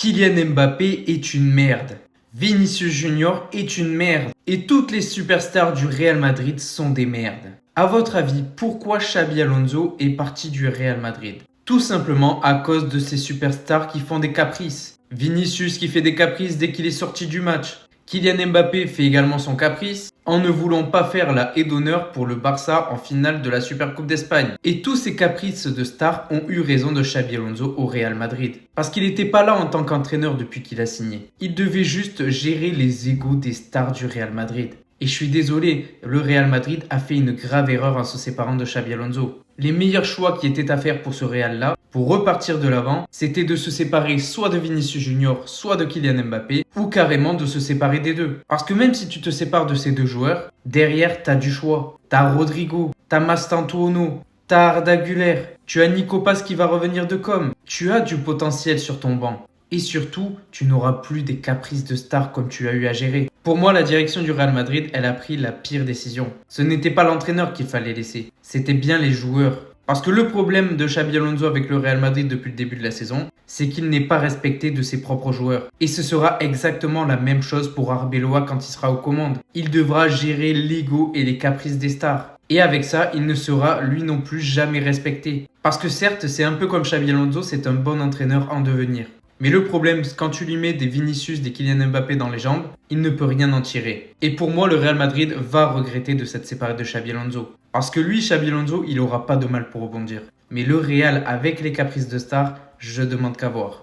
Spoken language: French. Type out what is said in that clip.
Kylian Mbappé est une merde. Vinicius Junior est une merde. Et toutes les superstars du Real Madrid sont des merdes. À votre avis, pourquoi Xabi Alonso est parti du Real Madrid? Tout simplement à cause de ces superstars qui font des caprices. Vinicius qui fait des caprices dès qu'il est sorti du match. Kylian Mbappé fait également son caprice en ne voulant pas faire la haie d'honneur pour le Barça en finale de la Supercoupe d'Espagne. Et tous ces caprices de stars ont eu raison de Xabi Alonso au Real Madrid. Parce qu'il n'était pas là en tant qu'entraîneur depuis qu'il a signé. Il devait juste gérer les égos des stars du Real Madrid. Et je suis désolé, le Real Madrid a fait une grave erreur en se séparant de Xabi Alonso. Les meilleurs choix qui étaient à faire pour ce Real-là, pour repartir de l'avant, c'était de se séparer soit de Vinicius Junior, soit de Kylian Mbappé, ou carrément de se séparer des deux. Parce que même si tu te sépares de ces deux joueurs, derrière, t'as du choix. T'as Rodrigo, t'as Mastantuono, t'as Arda Güler, tu as Nico Paz qui va revenir de com. Tu as du potentiel sur ton banc. Et surtout, tu n'auras plus des caprices de stars comme tu as eu à gérer. Pour moi, la direction du Real Madrid, elle a pris la pire décision. Ce n'était pas l'entraîneur qu'il fallait laisser, c'était bien les joueurs. Parce que le problème de Xabi Alonso avec le Real Madrid depuis le début de la saison, c'est qu'il n'est pas respecté de ses propres joueurs. Et ce sera exactement la même chose pour Arbeloa quand il sera aux commandes. Il devra gérer l'ego et les caprices des stars. Et avec ça, il ne sera lui non plus jamais respecté. Parce que certes, c'est un peu comme Xabi Alonso, c'est un bon entraîneur en devenir. Mais le problème, quand tu lui mets des Vinicius, des Kylian Mbappé dans les jambes, il ne peut rien en tirer. Et pour moi, le Real Madrid va regretter de s'être séparé de Xabi Alonso. Parce que lui, Xabi Alonso, il n'aura pas de mal pour rebondir. Mais le Real, avec les caprices de star, je demande qu'à voir.